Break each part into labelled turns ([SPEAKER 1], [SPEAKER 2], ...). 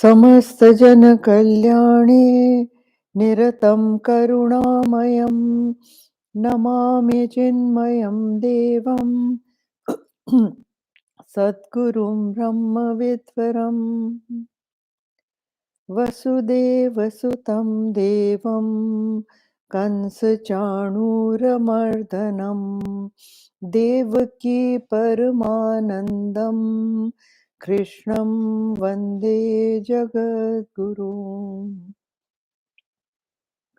[SPEAKER 1] समस्त जन कल्याणे निरतं करुणामयं नमामि चिन्मयं देवं सद्गुरुं ब्रह्मविद्वरम् वसुदेवसुतं देवं कंसचाणूरमर्दनं देवकी परमानन्दं कृष्णं वन्दे जगद्गुरुं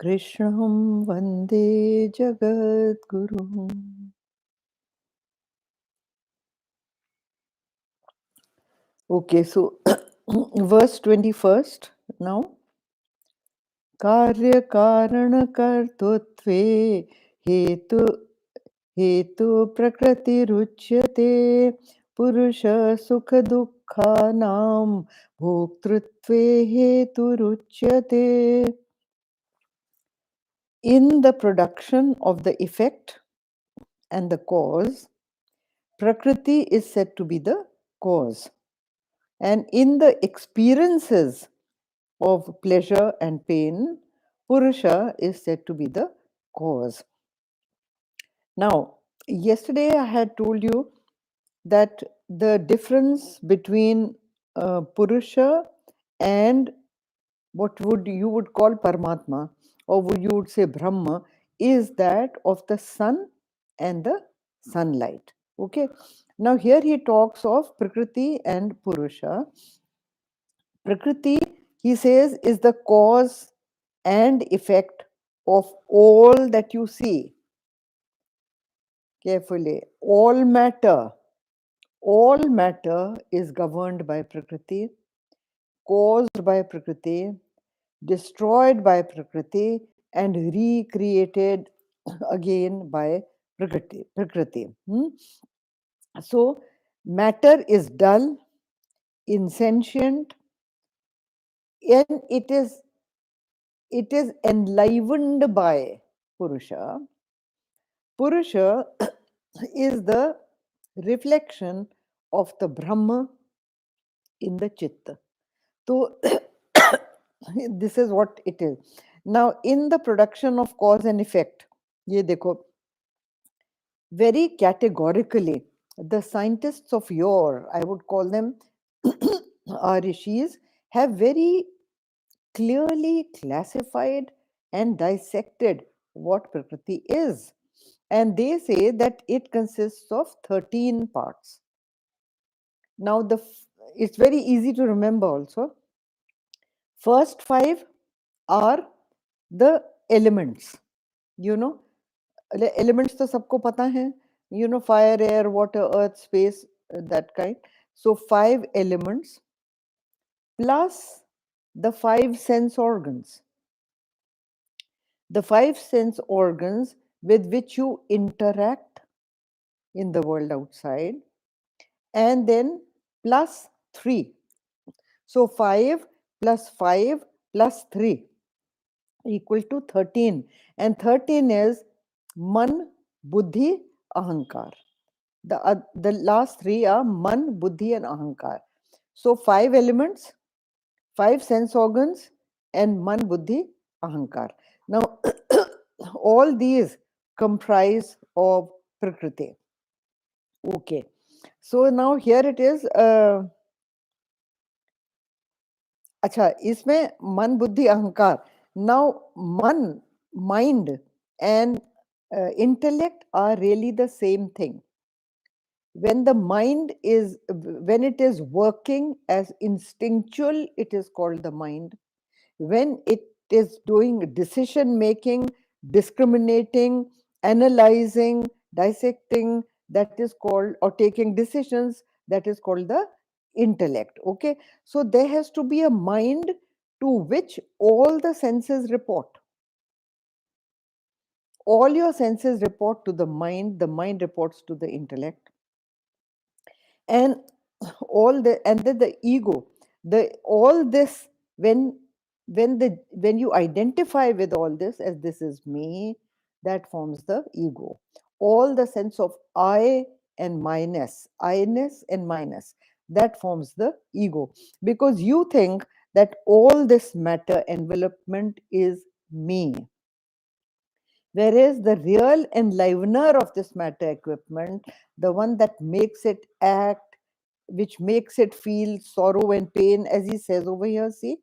[SPEAKER 1] कृष्णं वन्दे जगद्गुरुम्. Okay, so verse 21st now. कार्यकारणकर्तृत्वे हेतु हेतु प्रकृतिरुच्यते पुरुष सुख दुःखानां भोक्तृत्वे हेतुरुच्यते. In the production of the effect and the cause, Prakriti is said to be the cause, and in the experiences of pleasure and pain, Purusha is said to be the cause. Now, yesterday I had told you that the difference between Purusha and what you would call Paramatma, or you would say Brahma, is that of the sun and the sunlight. Okay. Now here he talks of Prakriti and Purusha. Prakriti, he says, is the cause and effect of all that you see. Carefully, all matter is governed by Prakriti, caused by Prakriti, destroyed by Prakriti, and recreated again by Prakriti. So, matter is dull, insentient, and it is enlivened by Purusha. Purusha is the reflection of the Brahma in the Chitta. So, this is what it is. Now, in the production of cause and effect, ye dekho, very categorically, the scientists of yore, I would call them our rishis, have very clearly classified and dissected what Prakriti is. And they say that it consists of 13 parts. Now, it's very easy to remember also. First 5 are the elements. You know, elements to sabko pata hai. You know, fire, air, water, earth, space, that kind. So 5 elements plus the 5 sense organs. The 5 sense organs with which you interact in the world outside, and then plus 3. So 5 plus 5 plus 3 equal to 13. And 13 is Man, Buddhi, Ahankar. The last 3 are Man, Buddhi, and Ahankar. So 5 elements, 5 sense organs, and Man, Buddhi, Ahankar. Now, all these comprise of Prakriti. Okay. So now here it is. अच्छा, इसमें मन बुद्धि अहंकार. Now mind and intellect are really the same thing. When it is working as instinctual, it is called the mind. When it is doing decision making, discriminating, analyzing, dissecting, that is called, or taking decisions, that is called the intellect. Okay, so there has to be a mind to which all the senses report. All your senses report to the mind reports to the intellect, and then the ego, all this, when you identify with all this as this is me, that forms the ego. All the sense of I and minus, I-ness and minus, that forms the ego, because you think that all this matter envelopment is me. Whereas the real enlivener of this matter equipment, the one that makes it act, which makes it feel sorrow and pain, as he says over here, see,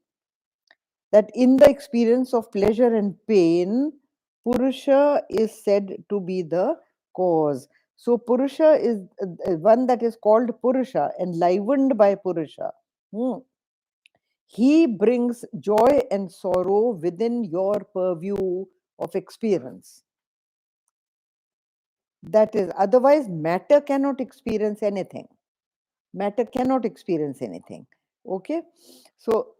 [SPEAKER 1] that in the experience of pleasure and pain, Purusha is said to be the cause. So Purusha is one that is called Purusha, enlivened by Purusha. He brings joy and sorrow within your purview of experience. That is, otherwise, matter cannot experience anything. Matter cannot experience anything. Okay? So,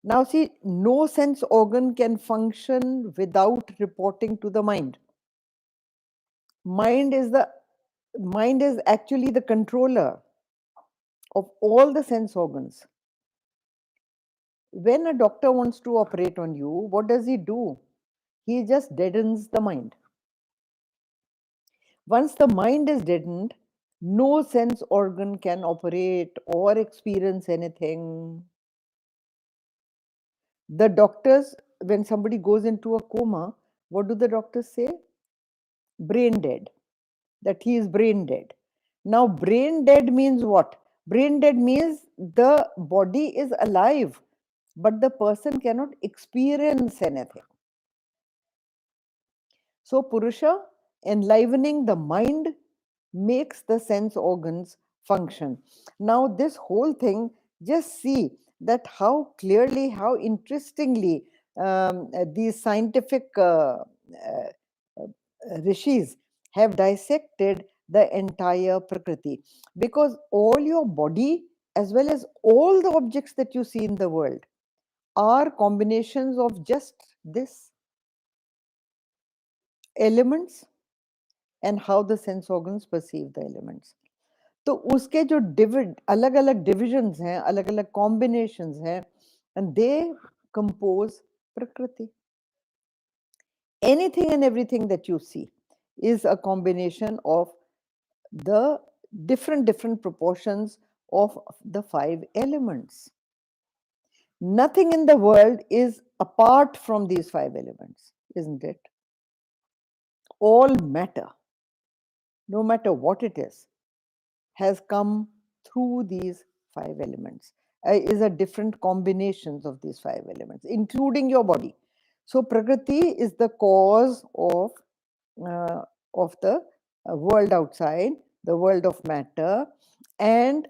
[SPEAKER 1] now see, no sense organ can function without reporting to the mind. Mind is actually the controller of all the sense organs. When a doctor wants to operate on you, what does he do? He just deadens the mind. Once the mind is deadened, no sense organ can operate or experience anything. The doctors, when somebody goes into a coma, what do the doctors say? Brain dead. That he is brain dead. Now, brain dead means what? Brain dead means the body is alive, but the person cannot experience anything. So, Purusha, enlivening the mind, makes the sense organs function. Now, this whole thing, just see that how clearly, how interestingly these scientific rishis have dissected the entire Prakriti. Because all your body, as well as all the objects that you see in the world, are combinations of just this elements and how the sense organs perceive the elements. तो उसके जो अलग अलग divisions हैं, अलग अलग combinations हैं, and they compose Prakriti. Anything and everything that you see is a combination of the different proportions of the 5 elements. Nothing in the world is apart from these 5 elements, isn't it? All matter, no matter what it is, has come through these 5 elements, is a different combinations of these 5 elements, including your body. So Prakriti is the cause of the world outside, the world of matter, and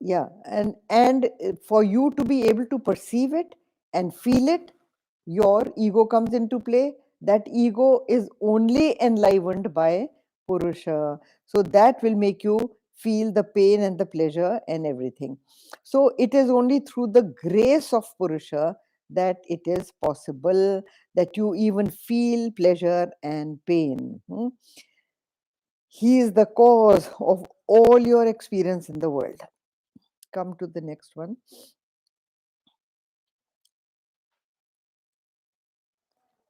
[SPEAKER 1] yeah, and for you to be able to perceive it and feel it, your ego comes into play. That ego is only enlivened by Purusha. So that will make you feel the pain and the pleasure and everything. So it is only through the grace of Purusha that it is possible that you even feel pleasure and pain. He is the cause of all your experience in the world. Come to the next one.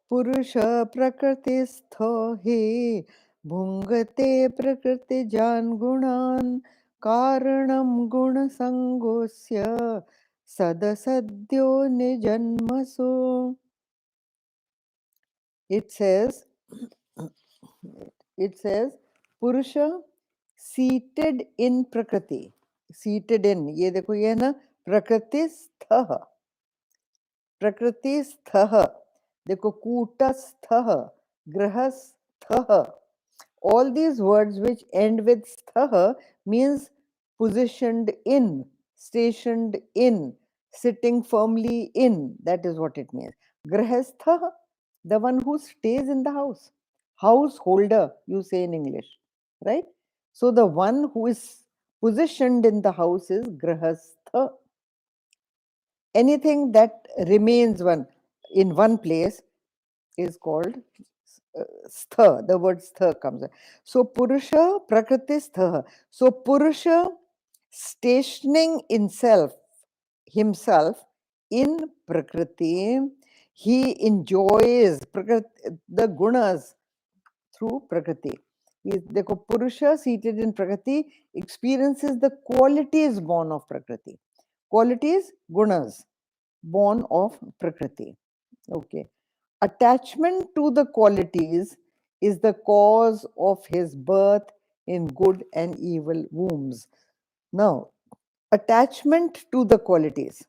[SPEAKER 1] Purusha prakritistho he bhungate prakriti jan gunan karanam guna sangosya sadasadyo nijanmasu. It says Purusha seated in Prakriti. Seated in, ये देखो ये है ना, प्रकृतिस्थः, प्रकृतिस्थः, देखो कूटस्थः, गृहस्थः. All these words which end with sthah means positioned in, stationed in, sitting firmly in. That is what it means. Grahastha, the one who stays in the house. Householder, you say in English, right? So the one who is positioned in the house is grahastha. Anything that remains in one place is called stha. The word stha comes in. So Purusha Prakriti stha. So Purusha stationing himself in Prakriti, he enjoys the gunas through Prakriti. देखो, Purusha seated in Prakriti experiences the qualities born of Prakriti. Qualities, gunas, born of Prakriti. Okay. Attachment to the qualities is the cause of his birth in good and evil wombs. Now, attachment to the qualities.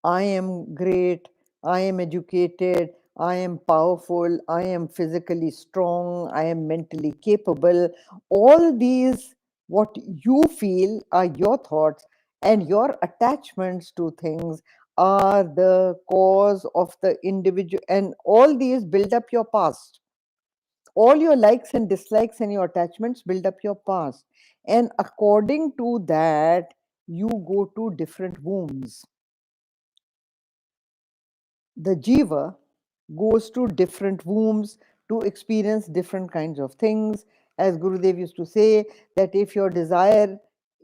[SPEAKER 1] I am great, I am educated, I am powerful, I am physically strong, I am mentally capable. All these, what you feel, are your thoughts, and your attachments to things are the cause of the individual, and all these build up your past. All your likes and dislikes and your attachments build up your past. And according to that, you go to different wombs. The jiva goes to different wombs to experience different kinds of things. As Gurudev used to say, that if your desire,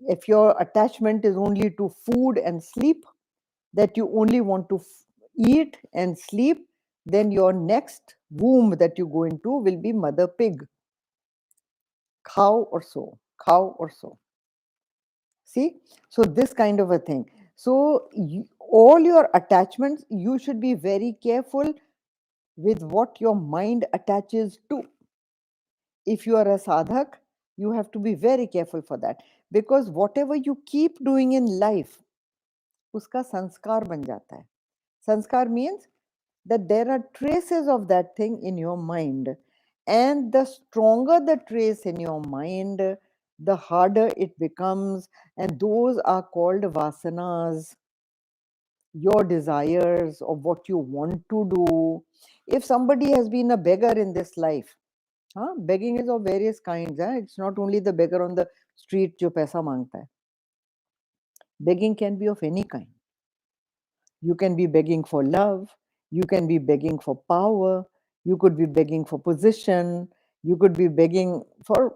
[SPEAKER 1] if your attachment is only to food and sleep, that you only want to eat and sleep, then your next womb that you go into will be mother pig, cow or so, cow or so. See, so this kind of a thing. So all your attachments, you should be very careful with what your mind attaches to. If you are a sadhak, you have to be very careful for that, because whatever you keep doing in life, uska sanskar ban jata hai. Sanskar means that there are traces of that thing in your mind, and the stronger the trace in your mind, the harder it becomes, and those are called vasanas, your desires of what you want to do. If somebody has been a beggar in this life, begging is of various kinds. It's not only the beggar on the street जो पैसा मांगता है. Begging can be of any kind. You can be begging for love. You can be begging for power. You could be begging for position. You could be begging for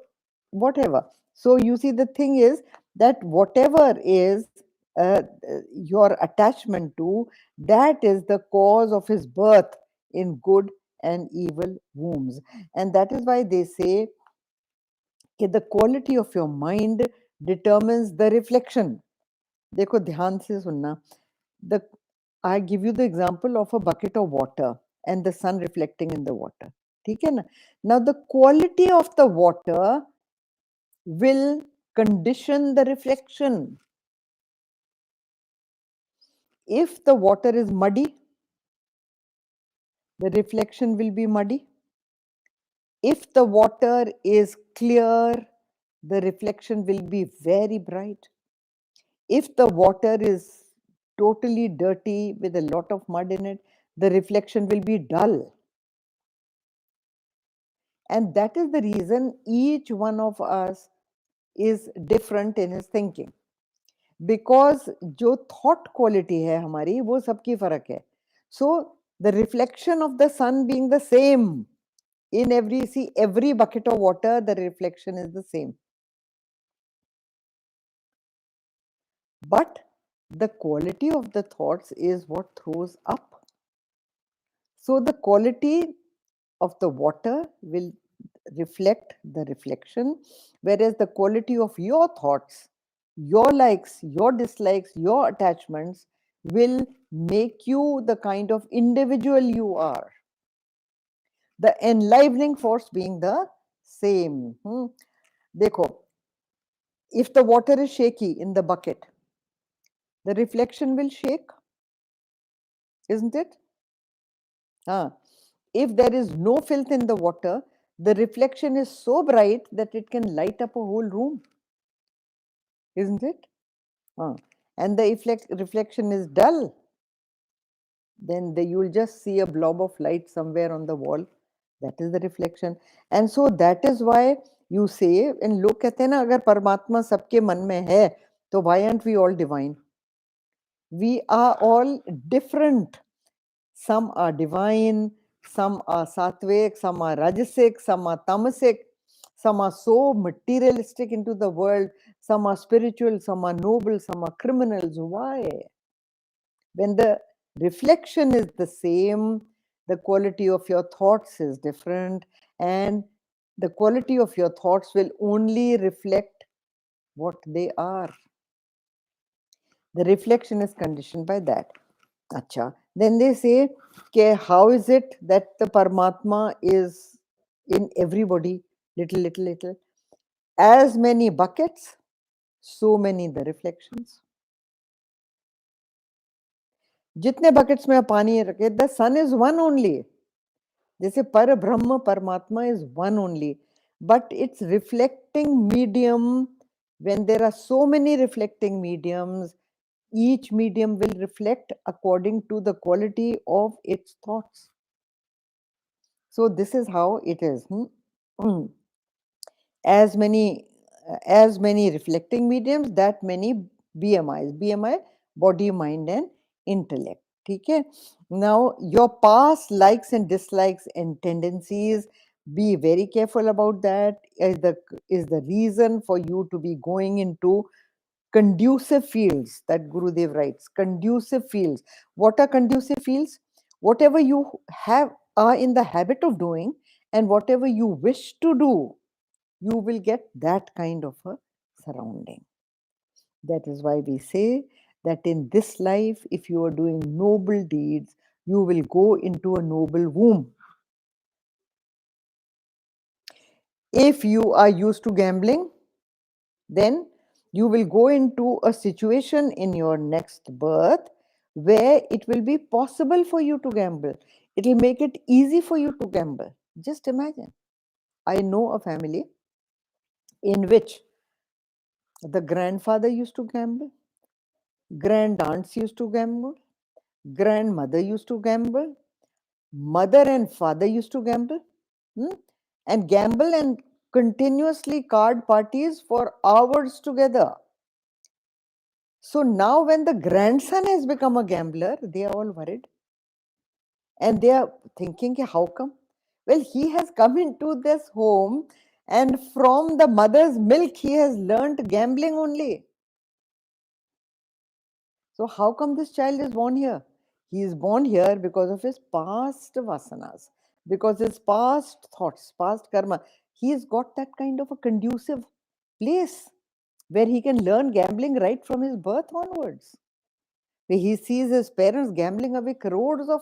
[SPEAKER 1] whatever. So you see, the thing is that whatever is your attachment to, that is the cause of his birth in good and evil wombs. And that is why they say the quality of your mind determines the reflection. देखो ध्यान से सुनना. The I give you the example of a bucket of water and the sun reflecting in the water. ठीक है ना? Now the quality of the water will condition the reflection. If the water is muddy, the reflection will be muddy. If the water is clear, the reflection will be very bright. If the water is totally dirty with a lot of mud in it, the reflection will be dull. And that is the reason each one of us is different in his thinking. Because जो thought quality है हमारी, वो सबकी फर्क है. So the reflection of the sun being the same in every bucket of water, the reflection is the same. But the quality of the thoughts is what throws up. So the quality of the water will reflect the reflection, whereas the quality of your thoughts, your likes, your dislikes, your attachments will make you the kind of individual you are. The enlivening force being the same. Dekho, if the water is shaky in the bucket, the reflection will shake, isn't it? If there is no filth in the water, the reflection is so bright that it can light up a whole room, isn't it? And the reflection is dull, then you will just see a blob of light somewhere on the wall. That is the reflection. And so that is why you say, and लोग कहते हैं ना, अगर परमात्मा सबके मन में है, तो why aren't we all divine? We are all different. Some are divine, some are sattvic, some are rajasic, some are tamasic, some are so materialistic into the world, some are spiritual, some are noble, some are criminals. Why? When the reflection is the same, the quality of your thoughts is different, and The quality of your thoughts will only reflect what they are. The reflection is conditioned by that. Acha. Then they say, okay, how is it that the Paramatma is in everybody? Little, little, little. As many buckets, so many the reflections. जितने buckets में पानी रखे, the sun is one only. जैसे पर ब्रह्म परमात्मा is one only, but it's reflecting medium. When there are so many reflecting mediums, each medium will reflect according to the quality of its thoughts. So this is how it is. As many reflecting mediums, that many BMIs. BMI, body, mind, and intellect. Okay. Now, your past likes and dislikes and tendencies, be very careful about that. Is the reason for you to be going into conducive fields that Gurudev writes. Conducive fields. What are conducive fields? Whatever you are in the habit of doing and whatever you wish to do, you will get that kind of a surrounding. That is why we say that in this life, if you are doing noble deeds, you will go into a noble womb. If you are used to gambling, then you will go into a situation in your next birth where it will be possible for you to gamble. It will make it easy for you to gamble. Just imagine. I know a family in which the grandfather used to gamble, grand aunts used to gamble, grandmother used to gamble, mother and father used to gamble, and gamble and continuously card parties for hours together. So now when the grandson has become a gambler, they are all worried. And they are thinking, how come? Well, he has come into this home and from the mother's milk, he has learnt gambling only. So how come this child is born here? He is born here because of his past vasanas, because his past thoughts, past karma. He's got that kind of a conducive place where he can learn gambling right from his birth onwards. Where he sees his parents gambling away crores of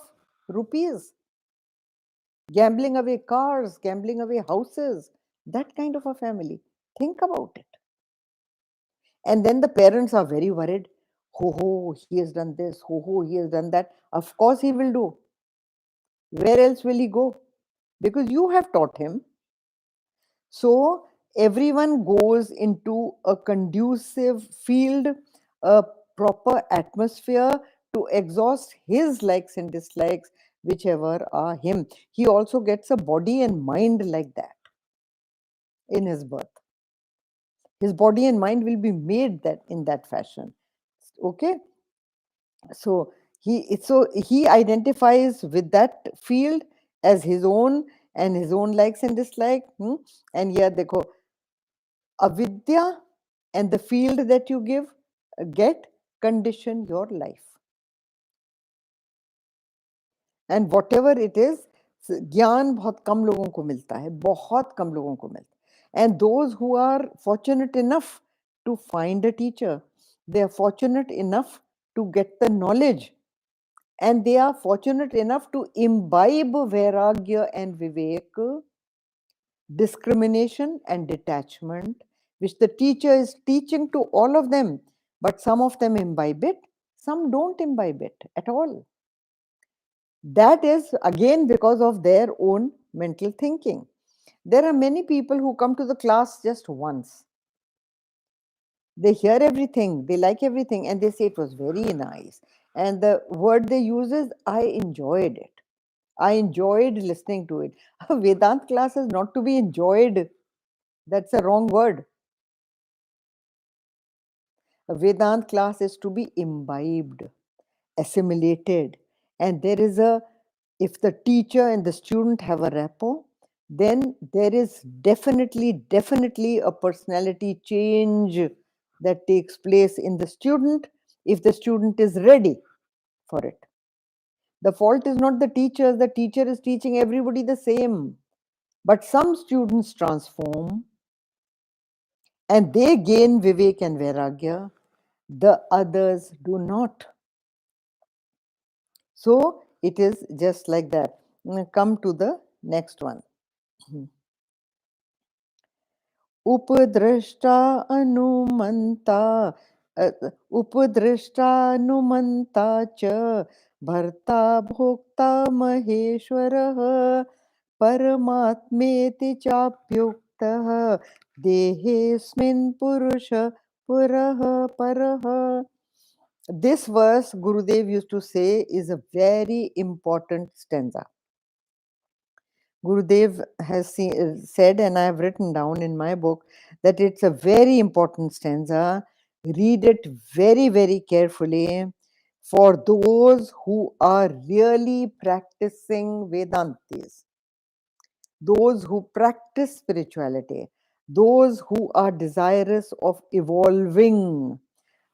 [SPEAKER 1] rupees, gambling away cars, gambling away houses, that kind of a family. Think about it. And then the parents are very worried. Ho, he has done this. Ho, he has done that. Of course he will do. Where else will he go? Because you have taught him. So everyone goes into a conducive field, a proper atmosphere to exhaust his likes and dislikes, whichever are him. He also gets a body and mind like that in his birth. His body and mind will be made that in that fashion. Okay. So he identifies with that field as his own and his own likes and dislikes. And here dekho, avidya and the field that you get condition your life. And whatever it is, ज्ञान बहुत कम लोगों को मिलता है, बहुत कम लोगों को मिलता है. And those who are fortunate enough to find a teacher, they are fortunate enough to get the knowledge, and they are fortunate enough to imbibe vairagya and vivek, discrimination and detachment, which the teacher is teaching to all of them, but some of them imbibe it, some don't imbibe it at all. That is again because of their own mental thinking. There are many people who come to the class just once. They hear everything, they like everything, and they say it was very nice. And the word they use is, I enjoyed it. I enjoyed listening to it. A Vedant class is not to be enjoyed. That's a wrong word. A Vedant class is to be imbibed, assimilated. And there is if the teacher and the student have a rapport, then there is definitely a personality change that takes place in the student if the student is ready for it. The fault is not the teacher is teaching everybody the same. But some students transform and they gain Vivek and Vairagya, the others do not. So it is just like that. Come to the next one. उपद्रष्टा अनुमन्ता उपद्रष्टानुमन्ता च भर्ता भोक्ता महेश्वरः परमात्मेति चाप्युक्तः देहेऽस्मिन् पुरुष पुरः परः. This verse Gurudev used to say is a very important stanza. Gurudev has said, and I have written down in my book, that it's a very important stanza. Read it very, very carefully for those who are really practicing Vedantis, those who practice spirituality, those who are desirous of evolving,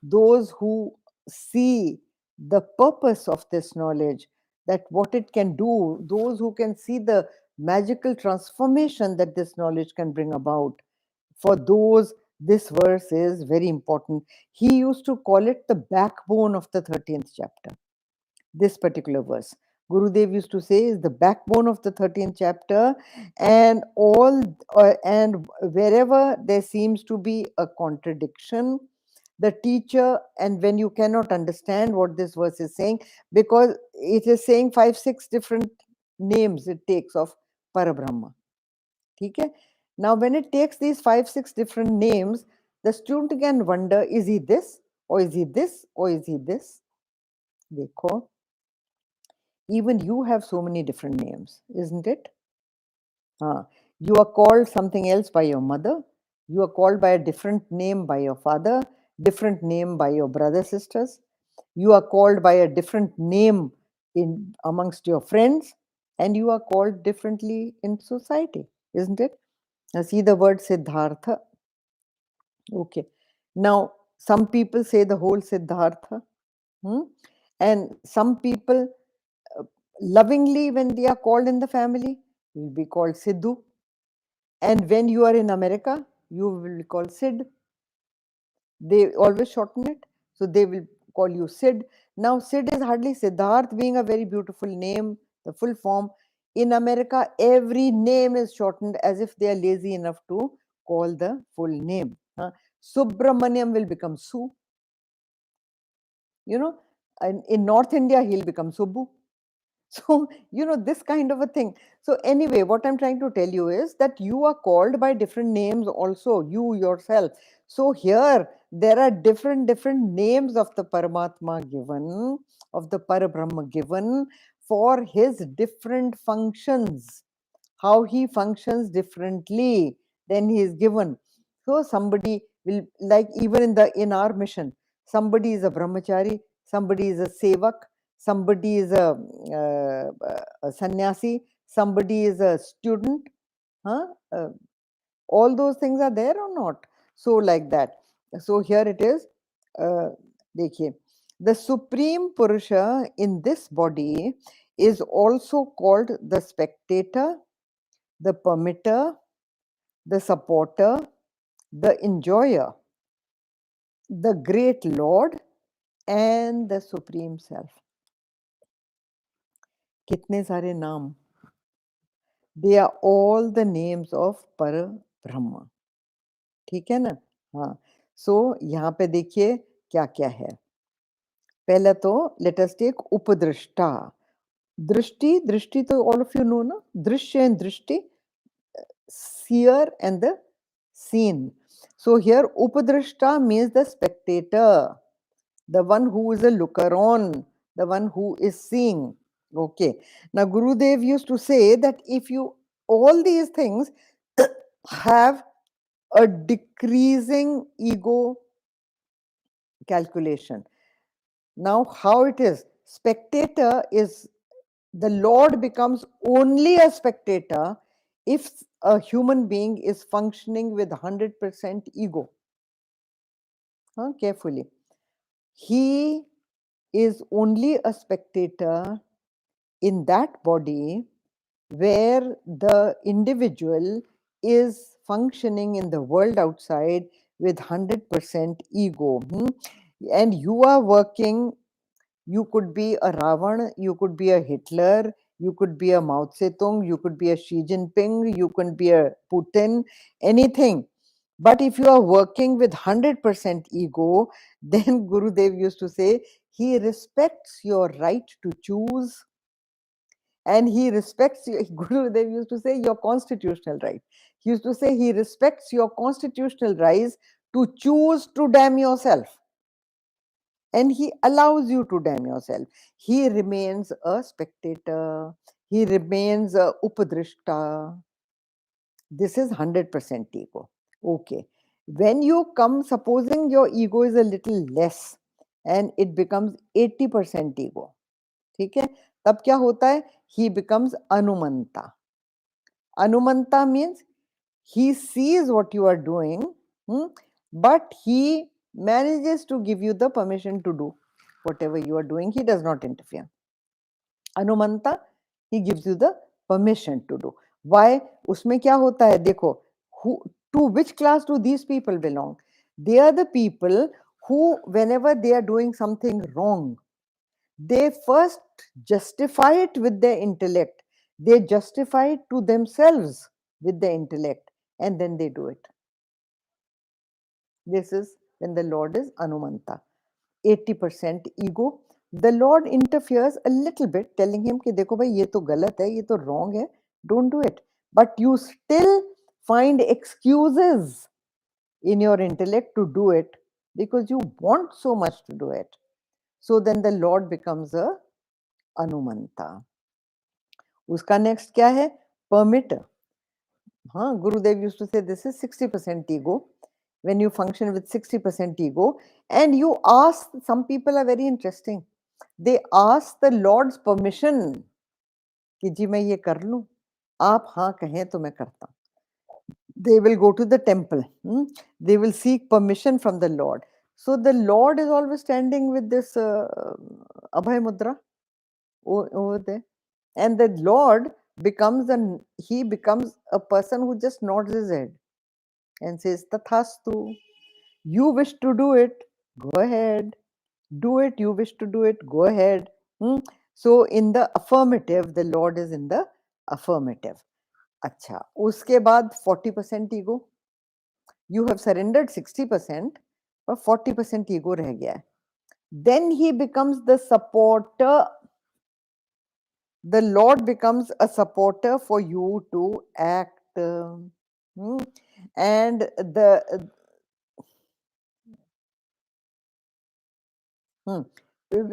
[SPEAKER 1] those who see the purpose of this knowledge, that what it can do, those who can see the magical transformation that this knowledge can bring about. For those, this verse is very important. He used to call it the backbone of the 13th chapter. This particular verse, Gurudev used to say, is the backbone of the 13th chapter, and and wherever there seems to be a contradiction, the teacher, and when you cannot understand what this verse is saying, because it is saying 5-6 different names it takes of Parabrahma. Okay? Now, when it takes these 5-6 different names, the student can wonder, is he this, or is he this, or is he this? Dekho, even you have so many different names, isn't it? You are called something else by your mother. You are called by a different name by your father, different name by your brother, sisters. You are called by a different name in amongst your friends, and you are called differently in society, isn't it? Now see the word Siddhartha. Okay. Now, some people say the whole Siddhartha, and some people lovingly, when they are called in the family, will be called Sidhu. And when you are in America, you will be called Sid. They always shorten it, so they will call you Sid. Now, Sid is hardly Siddharth, being a very beautiful name, the full form. In America, every name is shortened as if they are lazy enough to call the full name. Subramaniam will become Su. And in North India, he'll become Subbu. So, this kind of a thing. So, anyway, what I'm trying to tell you is that you are called by different names also, you yourself. So, here there are different names of the Paramatma given, of the Parabrahma given for his different functions, how he functions differently than he is given. So, somebody will, like even in our mission, somebody is a brahmachari, somebody is a sevak, somebody is a sannyasi, somebody is a student. All those things are there or not? So like that. So here it is. Dekhiye, the Supreme Purusha in this body is also called the spectator, the permitter, the supporter, the enjoyer, the great Lord, and the Supreme Self. कितने सारे नाम. They are all the names of पर ब्रह्म. ठीक है ना? हाँ. So यहाँ पे देखिए क्या क्या है. पहला तो let us take उपदृष्टा. दृष्टि, दृष्टि तो all of you know ना. दृश्य and दृष्टि, seer and the seen. So here upadrishta means the spectator, the one who is a looker on, the one who is seeing. Okay. Now Gurudev used to say that if you, all these things have a decreasing ego calculation. Now how it is? Spectator is, the Lord becomes only a spectator if a human being is functioning with 100% ego. Carefully. He is only a spectator in that body where the individual is functioning in the world outside with 100% ego. And you are working, you could be a Ravan, you could be a Hitler, you could be a Mao Zedong, you could be a Xi Jinping, you could be a Putin, anything. But if you are working with 100% ego, then Gurudev used to say, he respects your right to choose, and he respects you. Gurudev used to say, your constitutional right. He used to say, he respects your constitutional rights to choose to damn yourself. And he allows you to damn yourself. He remains a spectator. He remains a upadrishta. This is 100% ego. Okay. When you come, supposing your ego is a little less and it becomes 80% ego. ठीक है, तब क्या होता है? He becomes anumanta. Anumanta means he sees what you are doing, but he manages to give you the permission to do whatever you are doing. He does not interfere. Anumanta, he gives you the permission to do. Why? उसमें क्या होता है? देखो, to which class do these people belong? They are the people who, whenever they are doing something wrong, they first justify it with their intellect. They justify it to themselves with their intellect, and then they do it. This is when the Lord is Anumanta. 80% ego. The Lord interferes a little bit, telling him कि देखो भाई ये तो गलत है, ये तो wrong है, don't do it. But you still find excuses in your intellect to do it because you want so much to do it. So then the Lord becomes a Anumanta. उसका next क्या है? Permit. हाँ, Gurudev used to say this is 60% ego. When you function with 60% ego, and you ask, some people are very interesting. They ask the Lord's permission कि जी मैं ये कर लूं, आप हाँ कहें तो मैं करता हूं. They will go to the temple. They will seek permission from the Lord. So the Lord is always standing with this Abhay Mudra over there. And the Lord becomes he becomes a person who just nods his head and says, Tathastu, you wish to do it, go ahead. Do it, you wish to do it, go ahead. So in the affirmative, the Lord is in the affirmative. अच्छा, उसके बाद 40% ego. You have surrendered 60%, but 40% ego रह गया है. Then he becomes the supporter. The Lord becomes a supporter for you to act. And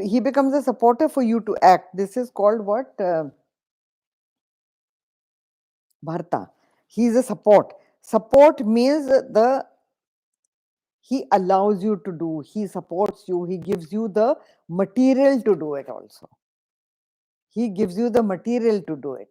[SPEAKER 1] he becomes a supporter for you to act. This is called what? Bharta. He is a support. Support means he allows you to do, he supports you, he gives you the material to do it also. He gives you the material to do it.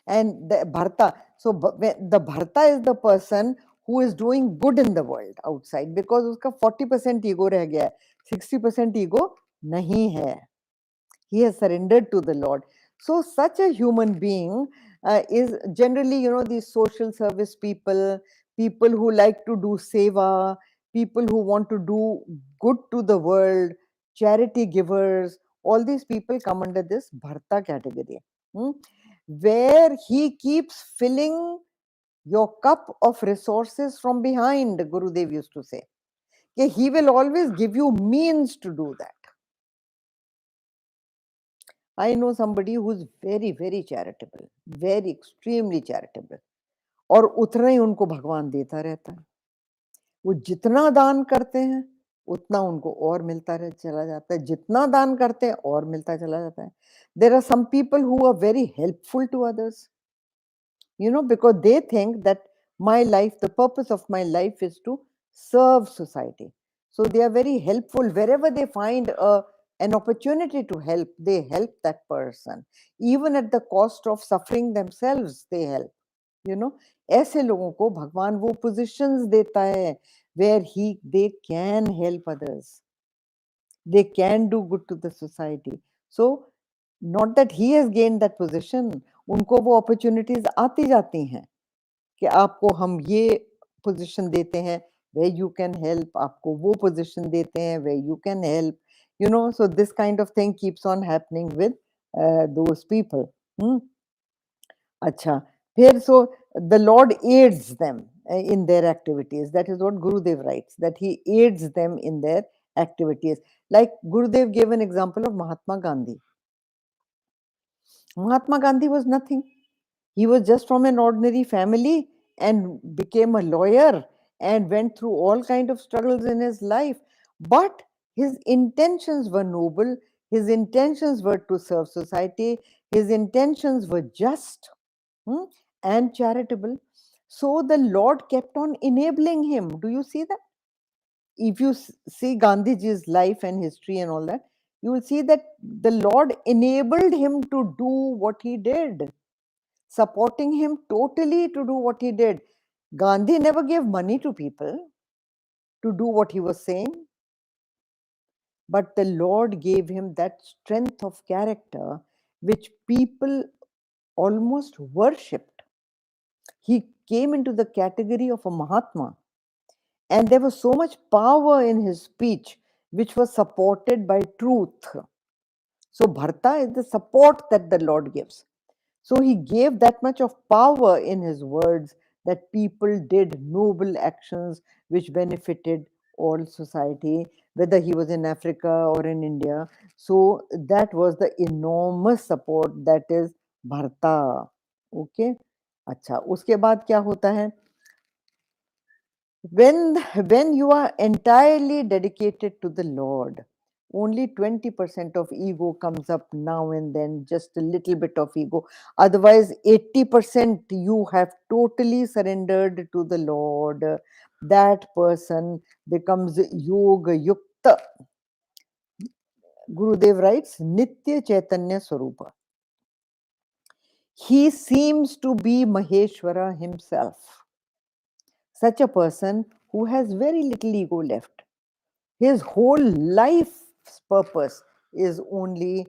[SPEAKER 1] And the Bharta, so the Bharta is the person who is doing good in the world outside, because uska 40% ego reh gaya, 60% ego nahi hai. He has surrendered to the Lord. So such a human being is generally, these social service people, people who like to do seva, people who want to do good to the world, charity givers, all these people come under this Bharta category, where he keeps filling your cup of resources from behind. Gurudev used to say, okay, he will always give you means to do that. I know somebody who's very, very charitable, very extremely charitable. और उतना ही उनको भगवान देता रहता है. वो जितना दान करते हैं, उतना उनको और मिलता चला जाता है. जितना दान करते हैं, और मिलता चला जाता है. There are some people who are very helpful to others, because they think that my life, the purpose of my life is to serve society. So they are very helpful. Wherever they find an opportunity to help, they help that person. Even at the cost of suffering themselves, they help. ऐसे लोगों को भगवान वो positions देता है where they can help others. They can do good to the society. So not that he has gained that position, उनको वो opportunities आती जाती हैं कि आपको हम ये पोजीशन देते हैं where you can help, आपको वो पोजीशन देते हैं where you can help, you know, so this kind of thing keeps on happening with those people. hmm? अच्छा, फिर so the Lord aids them in their activities. That is what Gurudev writes, that he aids them in their activities. Like Gurudev gave an example of Mahatma Gandhi. Mahatma Gandhi was nothing. He was just from an ordinary family and became a lawyer and went through all kind of struggles in his life. But his intentions were noble. His intentions were to serve society. His intentions were just hmm, and charitable. So the Lord kept on enabling him. Do you see that? If you see Gandhiji's life and history and all that, you will see that the Lord enabled him to do what he did, supporting him totally to do what he did. Gandhi never gave money to people to do what he was saying, but the Lord gave him that strength of character which people almost worshipped. He came into the category of a Mahatma, and there was so much power in his speech, which was supported by truth. So, Bharta is the support that the Lord gives. So he gave that much of power in his words that people did noble actions which benefited all society, whether he was in Africa or in India. So that was the enormous support that is Bharta. Okay. अच्छा, उसके बाद क्या होता है? When you are entirely dedicated to the Lord, only 20% of ego comes up now and then, just a little bit of ego. Otherwise, 80% you have totally surrendered to the Lord. That person becomes yoga yukta. Gurudev writes, Nitya Chaitanya Swarupa. He seems to be Maheshwara himself. Such a person who has very little ego left. His whole life's purpose is only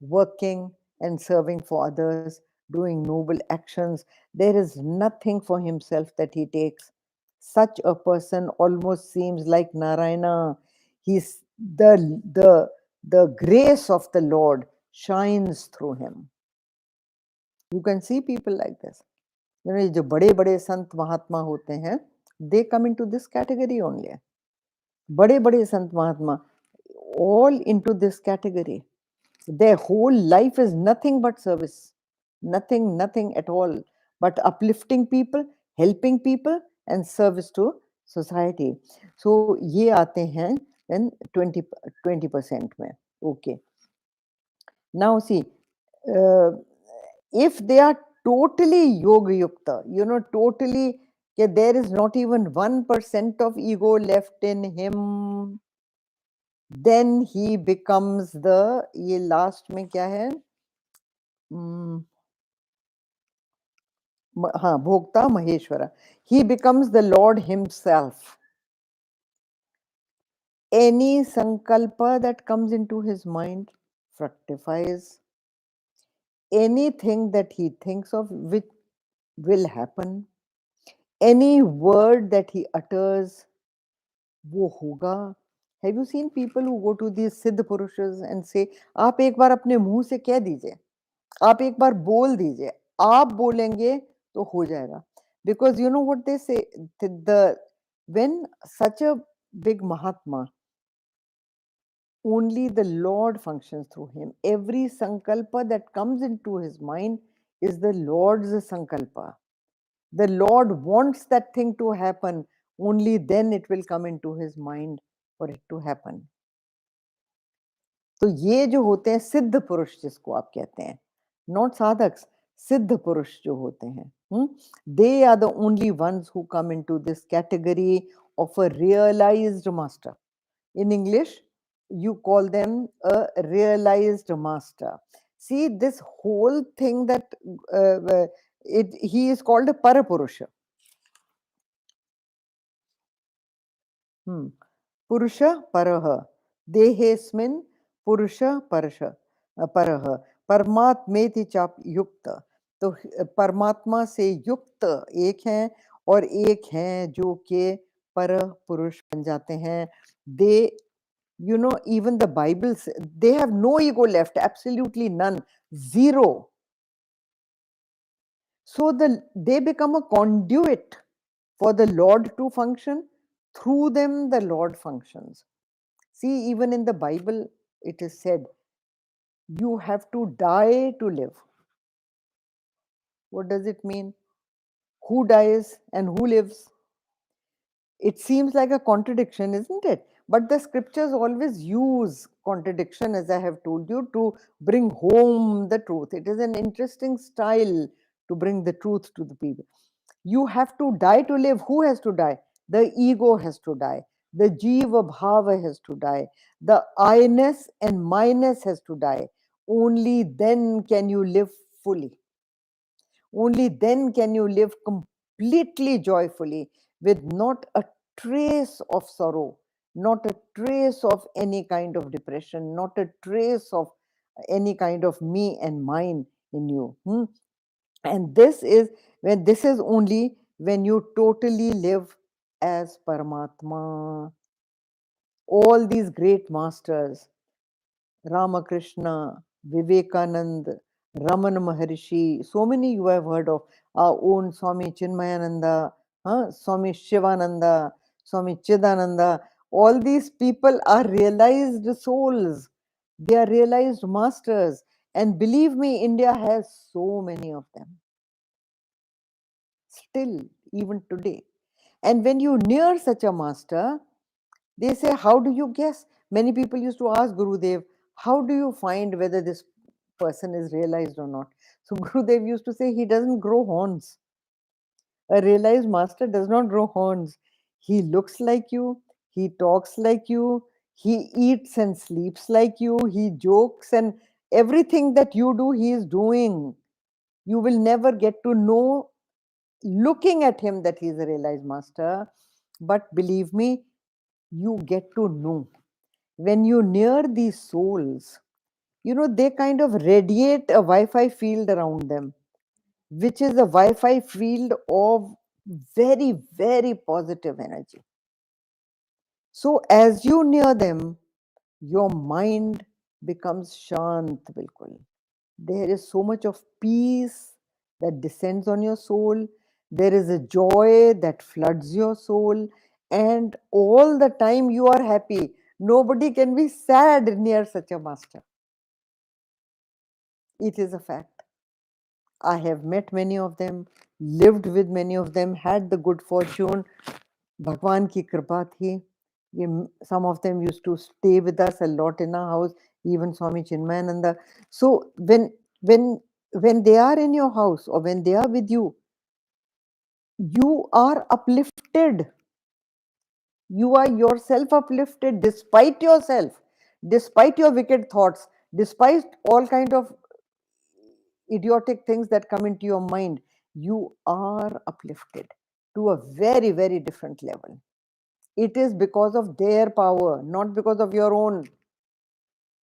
[SPEAKER 1] working and serving for others, doing noble actions. There is nothing for himself that he takes. Such a person almost seems like Narayana. He's the grace of the Lord shines through him. You can see people like this. You know, जो बड़े बड़े संत महात्मा होते हैं, they come into this category only. बड़े बड़े संत महात्मा, all into this category. Their whole life is nothing but service, nothing at all, but uplifting people, helping people, and service to society. So ये आते हैं in 20% में. Okay. Now see, uh, if they are totally yoga yukta, you know, totally, there is not even 1% of ego left in him, then he becomes the, ये last में क्या है? हाँ, भोक्ता Maheshwara. He becomes the Lord himself. Any sankalpa that comes into his mind fructifies. Anything that he thinks of which will happen. Any word that he utters, वो होगा. Have you seen people who go to these Siddh Purushas and say, आप एक बार अपने मुंह से कह दीजिए, आप एक बार बोल दीजिए, आप बोलेंगे तो हो जाएगा. Because you know what they say, when such a big Mahatma, only the Lord functions through him. Every sankalpa that comes into his mind is the Lord's sankalpa. The Lord wants that thing to happen, only then it will come into his mind for it to happen. तो ये जो होते हैं सिद्ध पुरुष जिसको आप कहते हैं, नॉट साधक्स, सिद्ध पुरुष जो होते हैं, they are the only ones who come into this category of a realised master. In English, you call them a realized master. See, this whole thing that he is called a Parapurusha. Purusha Paraha. Dehesmin Purusha Parasha Paraha. परमात्मेति चाप युक्त, तो परमात्मा से युक्त एक हैं और एक हैं जो के पर पुरुष बन जाते हैं. They, even the Bible, they have no ego left, absolutely none, zero. So they become a conduit for the Lord to function. Through them, the Lord functions. See, even in the Bible, it is said, you have to die to live. What does it mean? Who dies and who lives? It seems like a contradiction, isn't it? But the scriptures always use contradiction, as I have told you, to bring home the truth. It is an interesting style to bring the truth to the people. You have to die to live. Who has to die? The ego has to die. The jiva bhava has to die. The I-ness and my-ness has to die. Only then can you live fully. Only then can you live completely joyfully, with not a trace of sorrow, not a trace of any kind of depression, not a trace of any kind of me and mine in you. And this is only when you totally live as Paramatma. All these great masters, Ramakrishna, Vivekananda, Ramana Maharishi, so many you have heard of, our own Swami Chinmayananda, Swami Shivananda, Swami Chidananda. All these people are realized souls. They are realized masters. And believe me, India has so many of them. Still, even today. And when you near such a master, they say, how do you guess? Many people used to ask Gurudev, how do you find whether this person is realized or not? So Gurudev used to say, he doesn't grow horns. A realized master does not grow horns. He looks like you, he talks like you, he eats and sleeps like you, he jokes, and everything that you do, he is doing. You will never get to know, looking at him, that he is a realized master. But believe me, you get to know. When you near these souls, they kind of radiate a Wi-Fi field around them, which is a Wi-Fi field of very, very positive energy. So as you near them, your mind becomes shant bilkul. There is so much of peace that descends on your soul. There is a joy that floods your soul. And all the time you are happy. Nobody can be sad near such a master. It is a fact. I have met many of them, lived with many of them, had the good fortune. Bhagwan ki kripa thi. Some of them used to stay with us a lot in our house, even Swami Chinmayananda. So when they are in your house or when they are with you, you are uplifted. You are yourself uplifted despite yourself, despite your wicked thoughts, despite all kind of idiotic things that come into your mind. You are uplifted to a very, very different level. It is because of their power, not because of your own.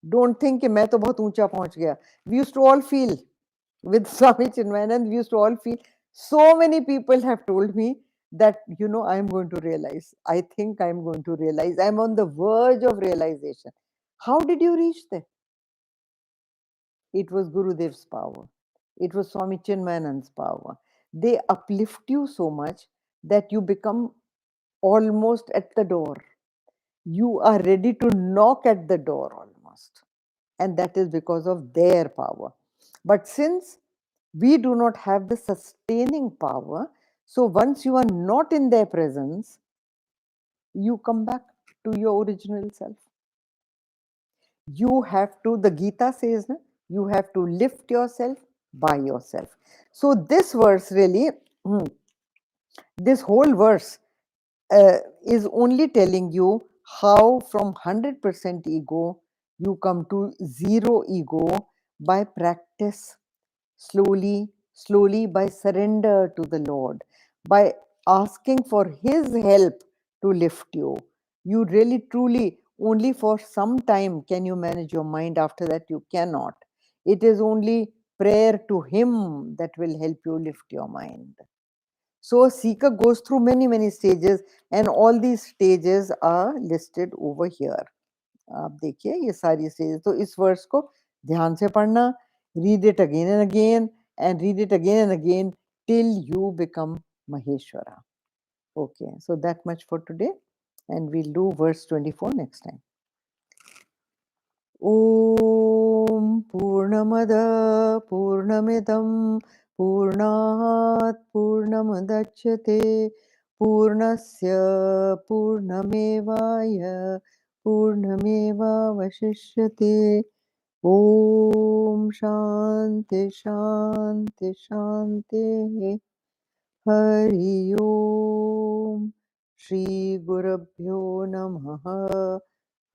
[SPEAKER 1] Don't think कि मैं तो बहुत ऊंचा पहुंच गया. We used to all feel with Swami Chinmayanand. We used to all feel. So many people have told me that I am going to realize. I think I am going to realize. I am on the verge of realization. How did you reach there? It was Gurudev's power. It was Swami Chinmayanand's power. They uplift you so much that you become almost at the door. You are ready to knock at the door almost. And that is because of their power. But since we do not have the sustaining power, so once you are not in their presence, you come back to your original self. You have to, the Geeta says, you have to lift yourself by yourself. So this verse really, this whole verse is only telling you how from 100% ego you come to zero ego by practice, slowly by surrender to the Lord, by asking for His help to lift you. You really truly, only for some time can you manage your mind. After that you cannot. It is only prayer to him that will help you lift your mind. So a seeker goes through many, many stages, and all these stages are listed over here. आप देखिए ये सारी stages, तो इस verse को ध्यान से पढ़ना, read it again and again, and read it again and again till you become Maheshwara. Okay, so that much for today, and we'll do verse 24 next time. Om Purnamada Purnamidam Purnat Purnamadachyate Purnasya Purnamevaya Purnameva Vashishyate. Om Shanti Shanti Shanti. Hari Om. Shri Gurabhyo Namaha.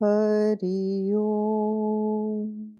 [SPEAKER 1] Hari Om.